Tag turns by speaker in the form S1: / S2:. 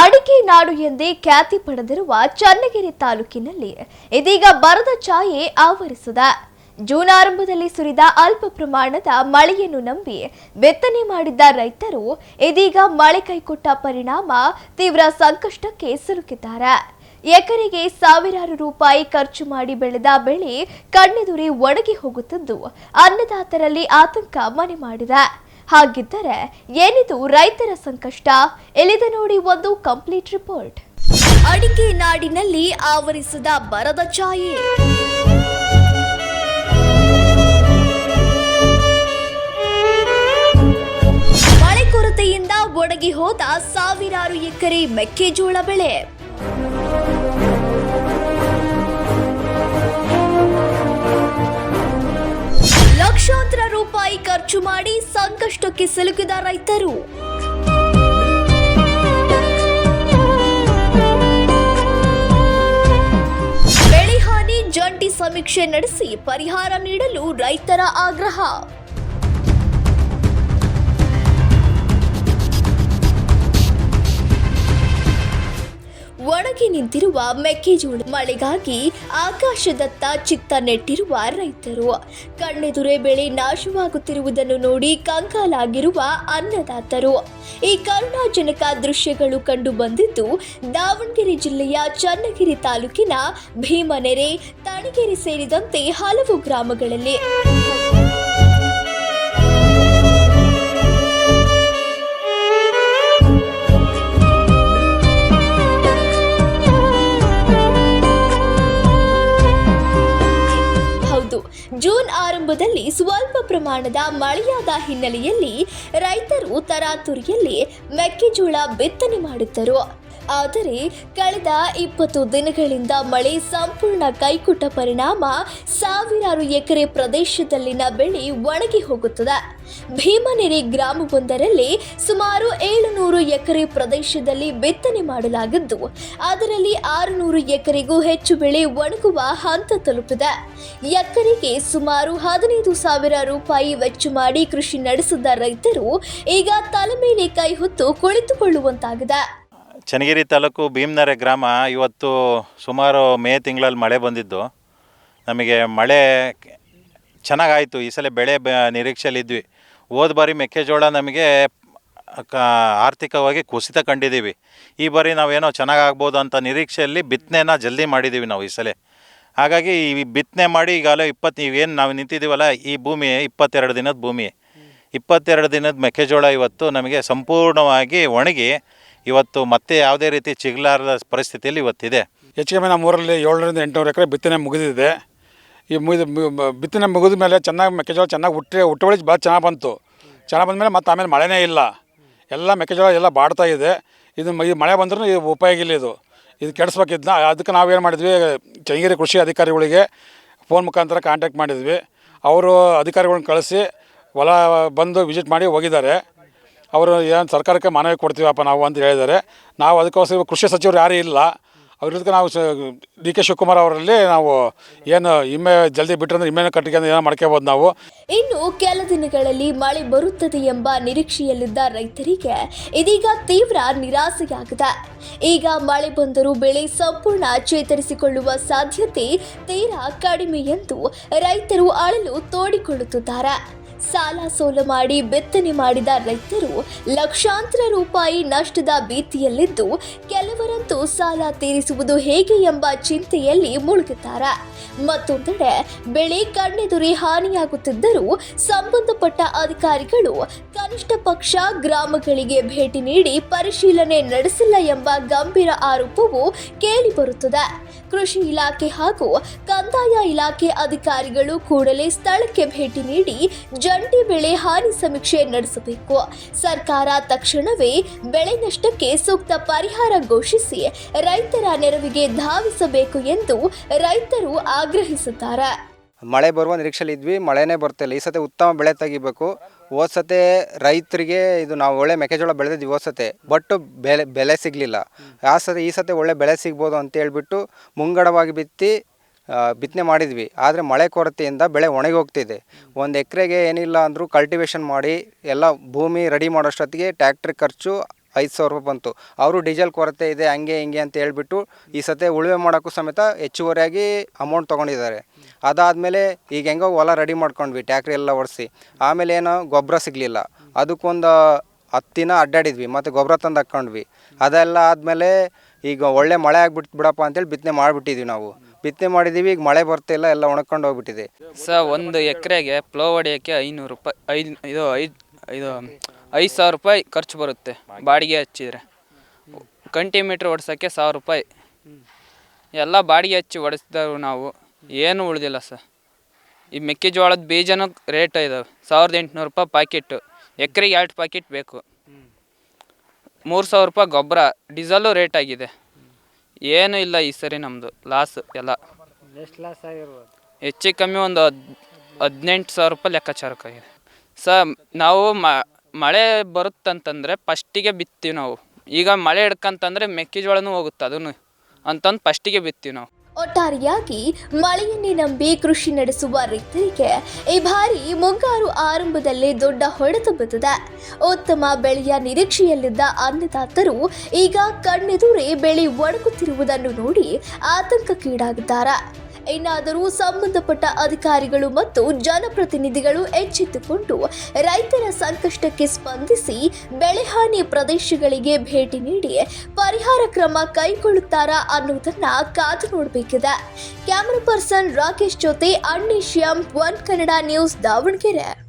S1: ಅಡಿಕೆ ನಾಡು ಎಂದೇ ಖ್ಯಾತಿ ಪಡೆದಿರುವ ಚನ್ನಗಿರಿ ತಾಲೂಕಿನಲ್ಲಿ ಇದೀಗ ಬರದ ಛಾಯೆ ಆವರಿಸಿದೆ. ಜೂನ್ ಆರಂಭದಲ್ಲಿ ಸುರಿದ ಅಲ್ಪ ಪ್ರಮಾಣದ ಮಳೆಯನ್ನು ನಂಬಿ ಬಿತ್ತನೆ ಮಾಡಿದ್ದ ರೈತರು ಇದೀಗ ಮಳೆ ಕೈಕೊಟ್ಟ ಪರಿಣಾಮ ತೀವ್ರ ಸಂಕಷ್ಟಕ್ಕೆ ಸಿಲುಕಿದ್ದಾರೆ. ಎಕರೆಗೆ ಸಾವಿರಾರು ರೂಪಾಯಿ ಖರ್ಚು ಮಾಡಿ ಬೆಳೆದ ಬೆಳೆ ಕಣ್ಣೆದುರಿ ಒಣಗಿ ಹೋಗುತ್ತಿದ್ದು ಅನ್ನದಾತರಲ್ಲಿ ಆತಂಕ ಮನೆ ಮಾಡಿದೆ. ಹಾಗಿದ್ದರೆ ಏನಿದು ರೈತರ ಸಂಕಷ್ಟ? ಎಲ್ಲಿದೆ ನೋಡಿ ಒಂದು ಕಂಪ್ಲೀಟ್ ರಿಪೋರ್ಟ್. ಅಡಿಕೆ ನಾಡಿನಲ್ಲಿ ಆವರಿಸಿದ ಬರದ ಛಾಯೆ. ಮಳೆ ಕೊರತೆಯಿಂದ ಒಣಗಿ ಹೋದ ಸಾವಿರಾರು ಎಕರೆ ಮೆಕ್ಕೆಜೋಳ ಬೆಳೆ. ಲಕ್ಷಾಂತರ ರೂಪಾಯಿ ಖರ್ಚು ಮಾಡಿ ಸಂಕಷ್ಟಕ್ಕೆ ಸಿಲುಕಿದ ರೈತರು. ಬೆಳೆ ಹಾನಿ ಜಂಟಿ ಸಮೀಕ್ಷೆ ನಡೆಸಿ ಪರಿಹಾರ ನೀಡಲು ರೈತರ ಆಗ್ರಹ. ಒಣಗಿ ನಿಂತಿರುವ ಮೆಕ್ಕೆಜೋಳ ಮಳೆಗಾಗಿ ಆಕಾಶದತ್ತ ಚಿತ್ತ ನೆಟ್ಟಿರುವ ರೈತರು. ಕಣ್ಣೆದುರೇ ಬೆಳೆ ನಾಶವಾಗುತ್ತಿರುವುದನ್ನು ನೋಡಿ ಕಂಗಾಲಾಗಿರುವ ಅನ್ನದಾತರು. ಈ ಕರುಣಾಜನಕ ದೃಶ್ಯಗಳು ಕಂಡು ಬಂದಿದ್ದು ದಾವಣಗೆರೆ ಜಿಲ್ಲೆಯ ಚನ್ನಗಿರಿ ತಾಲೂಕಿನ ಭೀಮನೆರೆ, ತಣಿಗೆರೆ ಸೇರಿದಂತೆ ಹಲವು ಗ್ರಾಮಗಳಲ್ಲಿ. ಜೂನ್ ಆರಂಭದಲ್ಲಿ ಸ್ವಲ್ಪ ಪ್ರಮಾಣದ ಮಳೆಯಾದ ಹಿನ್ನೆಲೆಯಲ್ಲಿ ರೈತರು ತರಾತುರಿಯಲ್ಲಿ ಮೆಕ್ಕೆಜೋಳ ಬಿತ್ತನೆ ಮಾಡಿದ್ದರು. ಆದರೆ ಕಳೆದ 20 ದಿನಗಳಿಂದ ಮಳೆ ಸಂಪೂರ್ಣ ಕೈಕೊಟ್ಟ ಪರಿಣಾಮ ಸಾವಿರಾರು ಎಕರೆ ಪ್ರದೇಶದಲ್ಲಿನ ಬೆಳೆ ಒಣಗಿ ಹೋಗುತ್ತದೆ. ಭೀಮನೆರೆ ಗ್ರಾಮವೊಂದರಲ್ಲಿ ಸುಮಾರು 700 ಎಕರೆ ಪ್ರದೇಶದಲ್ಲಿ ಬಿತ್ತನೆ ಮಾಡಲಾಗಿದ್ದು ಅದರಲ್ಲಿ 600 ಎಕರೆಗೂ ಹೆಚ್ಚು ಬೆಳೆ ಒಣಗುವ ಹಂತ ತಲುಪಿದೆ. ಎಕರೆಗೆ ಸುಮಾರು 15,000 ರೂಪಾಯಿ ವೆಚ್ಚ ಮಾಡಿ ಕೃಷಿ ನಡೆಸಿದ ರೈತರು ಈಗ ತಲೆ ಮೇಲೆ ಕೈ ಹೊತ್ತು ಕುಳಿತುಕೊಳ್ಳುವಂತಾಗಿದೆ.
S2: ಚನ್ನಗಿರಿ ತಾಲೂಕು ಭೀಮನೆರೆ ಗ್ರಾಮ ಇವತ್ತು ಸುಮಾರು ಮೇ ತಿಂಗಳಲ್ಲಿ ಮಳೆ ಬಂದಿದ್ದು ನಮಗೆ ಮಳೆ ಚೆನ್ನಾಗಾಯಿತು. ಈ ಸಲ ಬೆಳೆ ನಿರೀಕ್ಷೆಯಲ್ಲಿದ್ವಿ. ಹೋದ ಬಾರಿ ಮೆಕ್ಕೆಜೋಳ ನಮಗೆ ಆರ್ಥಿಕವಾಗಿ ಕುಸಿತ ಕಂಡಿದ್ದೀವಿ. ಈ ಬಾರಿ ನಾವೇನೋ ಚೆನ್ನಾಗಾಗ್ಬೋದು ಅಂತ ನಿರೀಕ್ಷೆಯಲ್ಲಿ ಬಿತ್ತನೆನ ಜಲ್ದಿ ಮಾಡಿದ್ದೀವಿ ನಾವು ಈ ಸಲ. ಹಾಗಾಗಿ ಈ ಬಿತ್ತನೆ ಮಾಡಿ ಈಗಾಗಲೇ ಇವೇನು ನಾವು ನಿಂತಿದ್ದೀವಲ್ಲ, ಈ ಭೂಮಿ 22 ದಿನದ ಭೂಮಿ. 22 ದಿನದ ಮೆಕ್ಕೆಜೋಳ ಇವತ್ತು ನಮಗೆ ಸಂಪೂರ್ಣವಾಗಿ ಒಣಗಿ ಇವತ್ತು ಮತ್ತೆ ಯಾವುದೇ ರೀತಿ ಚಿಗಲಾರದ ಪರಿಸ್ಥಿತಿಯಲ್ಲಿ ಇವತ್ತಿದೆ.
S3: ಹೆಚ್ಚು ಕಮ್ಮಿ ನಮ್ಮ ಊರಲ್ಲಿ 700ರಿಂದ 800 ಎಕರೆ ಬಿತ್ತನೆ ಮುಗಿದಿದೆ. ಈ ಬಿತ್ತನೆ ಮುಗಿದ ಮೇಲೆ ಚೆನ್ನಾಗಿ ಮೆಕ್ಕೆಜೋಳ ಚೆನ್ನಾಗಿ ಹುಟ್ಟುವಳಿ ಭಾಳ ಚೆನ್ನಾಗಿ ಬಂತು. ಚೆನ್ನಾಗಿ ಬಂದಮೇಲೆ ಮತ್ತು ಆಮೇಲೆ ಮಳೆನೇ ಇಲ್ಲ. ಎಲ್ಲ ಮೆಕ್ಕೆಜೋಳ ಎಲ್ಲ ಬಾಡ್ತಾ ಇದೆ. ಇದು ಮಳೆ ಬಂದ್ರೂ ಇದು ಉಪಯೋಗ ಇಲ್ಲ. ಇದು ಕೆಡಿಸ್ಬೇಕಿದ್ನ. ಅದಕ್ಕೆ ನಾವೇನು ಮಾಡಿದ್ವಿ, ಚನ್ನಗಿರಿ ಕೃಷಿ ಅಧಿಕಾರಿಗಳಿಗೆ ಫೋನ್ ಮುಖಾಂತರ ಕಾಂಟ್ಯಾಕ್ಟ್ ಮಾಡಿದ್ವಿ. ಅವರು ಅಧಿಕಾರಿಗಳನ್ನ ಕಳಿಸಿ ಹೊಲ ಬಂದು ವಿಸಿಟ್ ಮಾಡಿ ಹೋಗಿದ್ದಾರೆ. ಅವರು ಏನು ಸರ್ಕಾರಕ್ಕೆ ಮನವಿ ಕೊಡ್ತೀವಪ್ಪ ನಾವು ಅಂತ ಹೇಳಿದ್ದಾರೆ. ನಾವು ಅದಕ್ಕೋಸ್ಕರ ಕೃಷಿ ಸಚಿವರು ಯಾರೂ ಇಲ್ಲ. ಅವ್ರಿಗೆ ನಾವು ಡಿ ಕೆ ಶಿವಕುಮಾರ್ ಅವರಲ್ಲಿ ನಾವು ಏನು ಇಮ್ಮೆ ಜಲ್ದಿ ಬಿಟ್ಟರೆ ಇಮ್ಮೆನ ಕಟ್ಟಿಗೆ ಏನೋ ಮಾಡ್ಕೋಬೋದು ನಾವು.
S1: ಇನ್ನು ಕೆಲ ದಿನಗಳಲ್ಲಿ ಮಳೆ ಬರುತ್ತದೆ ಎಂಬ ನಿರೀಕ್ಷೆಯಲ್ಲಿದ್ದ ರೈತರಿಗೆ ಇದೀಗ ತೀವ್ರ ನಿರಾಸೆಯಾಗಿದೆ. ಈಗ ಮಳೆ ಬಂದರೂ ಬೆಳೆ ಸಂಪೂರ್ಣ ಚೇತರಿಸಿಕೊಳ್ಳುವ ಸಾಧ್ಯತೆ ತೀರಾ ಕಡಿಮೆ ಎಂದು ರೈತರು ಅಳಲು ತೋಡಿಕೊಳ್ಳುತ್ತಿದ್ದಾರೆ. ಸಾಲ ಸೋಲ ಮಾಡಿ ಬಿತ್ತನೆ ಮಾಡಿದ ರೈತರು ಲಕ್ಷಾಂತರ ರೂಪಾಯಿ ನಷ್ಟದ ಭೀತಿಯಲ್ಲಿದ್ದು ಕೆಲವರಂತೂ ಸಾಲ ತೀರಿಸುವುದು ಹೇಗೆ ಎಂಬ ಚಿಂತೆಯಲ್ಲಿ ಮುಳುಗಿದ್ದಾರೆ. ಮತ್ತೊಂದೆಡೆ ಬೆಳೆ ಕಣ್ಣೆದುರಿ ಹಾನಿಯಾಗುತ್ತಿದ್ದರೂ ಸಂಬಂಧಪಟ್ಟ ಅಧಿಕಾರಿಗಳು ಕನಿಷ್ಠ ಪಕ್ಷ ಗ್ರಾಮಗಳಿಗೆ ಭೇಟಿ ನೀಡಿ ಪರಿಶೀಲನೆ ನಡೆಸಿಲ್ಲ ಎಂಬ ಗಂಭೀರ ಆರೋಪವು ಕೇಳಿಬರುತ್ತದೆ. ಕೃಷಿ ಇಲಾಖೆ ಹಾಗೂ ಕಂದಾಯ ಇಲಾಖೆ ಅಧಿಕಾರಿಗಳು ಕೂಡಲೇ ಸ್ಥಳಕ್ಕೆ ಭೇಟಿ ನೀಡಿ ಜಂಟಿ ಬೆಳೆ ಹಾನಿ ಸಮೀಕ್ಷೆ ನಡೆಸಬೇಕು. ಸರ್ಕಾರ ತಕ್ಷಣವೇ ಬೆಳೆ ನಷ್ಟಕ್ಕೆ ಸೂಕ್ತ ಪರಿಹಾರ ಘೋಷಿಸಿ ರೈತರ ನೆರವಿಗೆ ಧಾವಿಸಬೇಕು ಎಂದು ರೈತರು ಆಗ್ರಹಿಸುತ್ತಾರೆ.
S4: ಮಳೆ ಬರುವ ನಿರೀಕ್ಷೆಯಲ್ಲಿ ಇದ್ವಿ, ಮಳೆನೇ ಬರ್ತಿಲ್ಲ. ಈ ಸತಿ ಉತ್ತಮ ಬೆಳೆ ತೆಗಿಬೇಕು. ಹೋದ್ಸತೆ ರೈತರಿಗೆ ಇದು ನಾವು ಒಳ್ಳೆ ಮೆಕ್ಕೆಜೋಳ ಬೆಳೆದಿದ್ವಿ ಹೋದ್ಸತೆ, ಬಟ್ ಬೆಲೆ ಸಿಗಲಿಲ್ಲ. ಈ ಸತಿ ಒಳ್ಳೆ ಬೆಳೆ ಸಿಗ್ಬೋದು ಅಂತ ಹೇಳ್ಬಿಟ್ಟು ಮುಂಗಡವಾಗಿ ಬಿತ್ತನೆ ಮಾಡಿದ್ವಿ. ಆದರೆ ಮಳೆ ಕೊರತೆಯಿಂದ ಬೆಳೆ ಒಣಗಿ ಹೋಗ್ತಿದೆ. ಒಂದು ಎಕರೆಗೆ ಏನಿಲ್ಲ ಅಂದರೂ ಕಲ್ಟಿವೇಷನ್ ಮಾಡಿ ಎಲ್ಲ ಭೂಮಿ ರೆಡಿ ಮಾಡೋಷ್ಟೊತ್ತಿಗೆ ಟ್ಯಾಕ್ಟ್ರಿ ಖರ್ಚು 5,000 ರೂಪಾಯಿ ಬಂತು. ಅವರು ಡೀಸೆಲ್ ಕೊರತೆ ಇದೆ ಹಂಗೆ ಹಿಂಗೆ ಅಂತ ಹೇಳ್ಬಿಟ್ಟು ಈ ಸತಿ ಉಳುಮೆ ಮಾಡೋಕ್ಕೂ ಸಮೇತ ಹೆಚ್ಚುವರಿಯಾಗಿ ಅಮೌಂಟ್ ತೊಗೊಂಡಿದ್ದಾರೆ. ಅದಾದಮೇಲೆ ಈಗ ಹೆಂಗೋ ಹೊಲ ರೆಡಿ ಮಾಡ್ಕೊಂಡ್ವಿ ಟ್ಯಾಕ್ರಿ ಎಲ್ಲ ಓಡಿಸಿ. ಆಮೇಲೆ ಏನೋ ಗೊಬ್ಬರ ಸಿಗಲಿಲ್ಲ, ಅದಕ್ಕೊಂದು 10 ದಿನ ಅಡ್ಡಾಡಿದ್ವಿ, ಮತ್ತು ಗೊಬ್ಬರ ತಂದು ಹಾಕ್ಕೊಂಡ್ವಿ. ಅದೆಲ್ಲ ಆದಮೇಲೆ ಈಗ ಒಳ್ಳೆ ಮಳೆ ಆಗ್ಬಿಟ್ಟು ಬಿಡಪ್ಪ ಅಂತೇಳಿ ಬಿತ್ತನೆ ಮಾಡಿಬಿಟ್ಟಿದ್ವಿ. ನಾವು ಬಿತ್ತನೆ ಮಾಡಿದ್ದೀವಿ, ಈಗ ಮಳೆ ಬರ್ತಿಲ್ಲ, ಎಲ್ಲ ಒಣಕೊಂಡು ಹೋಗ್ಬಿಟ್ಟಿದೆ.
S5: ಒಂದು ಎಕರೆಗೆ ಪ್ಲೋ ಹೊಡೆಯೋಕ್ಕೆ 500 ರೂಪಾಯಿ, ಇದು 5,000 ರೂಪಾಯಿ ಖರ್ಚು ಬರುತ್ತೆ ಬಾಡಿಗೆ ಹಚ್ಚಿದರೆ. ಕಂಟಿಮೀಟ್ರ್ ಓಡಿಸೋಕ್ಕೆ 1,000 ರೂಪಾಯಿ ಎಲ್ಲ ಬಾಡಿಗೆ ಹಚ್ಚಿ ಓಡಿಸಿದವು ನಾವು, ಏನೂ ಉಳಿದಿಲ್ಲ ಸರ್. ಈ ಮೆಕ್ಕೆಜೋಳದ ಬೀಜನೂ ರೇಟ್ ಇದಾವೆ, 1,800 ರೂಪಾಯಿ ಪ್ಯಾಕೆಟು, ಎಕರೆಗೆ 2 ಪ್ಯಾಕೆಟ್ ಬೇಕು. 3,000 ರೂಪಾಯಿ ಗೊಬ್ಬರ, ಡೀಸೆಲ್ಲು ರೇಟ್ ಆಗಿದೆ. ಏನೂ ಇಲ್ಲ ಈ ಸರಿ, ನಮ್ಮದು ಲಾಸ್ ಎಲ್ಲ.
S6: ಎಷ್ಟು ಲಾಸ್ ಆಗಿರ್ಬೋದು?
S5: ಹೆಚ್ಚು ಕಮ್ಮಿ ಒಂದು 18,000 ರೂಪಾಯಿ ಲೆಕ್ಕಾಚಾರಕ್ಕಾಗಿದೆ ಸರ್. ನಾವು ಮಳೆ ಬರುತ್ತಂತಂದರೆ ಫಸ್ಟಿಗೆ ಬಿತ್ತೀವಿ ನಾವು. ಈಗ ಮಳೆ ಹಿಡ್ಕಂತಂದರೆ ಮೆಕ್ಕೆಜೋಳನೂ ಹೋಗುತ್ತೆ ಅದನ್ನು ಅಂತಂದು ಫಸ್ಟಿಗೆ ಬಿತ್ತೀವಿ ನಾವು.
S1: ಒಟ್ಟಾರೆಯಾಗಿ ಮಳೆಯನ್ನೇ ನಂಬಿ ಕೃಷಿ ನಡೆಸುವ ರೈತರಿಗೆ ಈ ಬಾರಿ ಮುಂಗಾರು ಆರಂಭದಲ್ಲೇ ದೊಡ್ಡ ಹೊಡೆತ ಬಿದ್ದಿದೆ. ಉತ್ತಮ ಬೆಳೆಯ ನಿರೀಕ್ಷೆಯಲ್ಲಿದ್ದ ಅನ್ನದಾತರು ಈಗ ಕಣ್ಣೆದುರೇ ಬೆಳೆ ಒಣಗುತ್ತಿರುವುದನ್ನು ನೋಡಿ ಆತಂಕಕ್ಕೀಡಾಗಿದ್ದಾರೆ. ಇನ್ನಾದರೂ ಸಂಬಂಧಪಟ್ಟ ಅಧಿಕಾರಿಗಳು ಮತ್ತು ಜನಪ್ರತಿನಿಧಿಗಳು ಎಚ್ಚೆತ್ತುಕೊಂಡು ರೈತರ ಸಂಕಷ್ಟಕ್ಕೆ ಸ್ಪಂದಿಸಿ ಬೆಳೆಹಾನಿ ಪ್ರದೇಶಗಳಿಗೆ ಭೇಟಿ ನೀಡಿ ಪರಿಹಾರ ಕ್ರಮ ಕೈಗೊಳ್ಳುತ್ತಾರಾ ಅನ್ನೋದನ್ನ ಕಾದು ನೋಡಬೇಕಿದೆ. ಕ್ಯಾಮರಾ ಪರ್ಸನ್ ರಾಕೇಶ್ ಜೊತೆ ಅಣ್ಣೇಶ್ಯಾಮ್, ಒನ್ ಕನ್ನಡ ನ್ಯೂಸ್, ದಾವಣಗೆರೆ.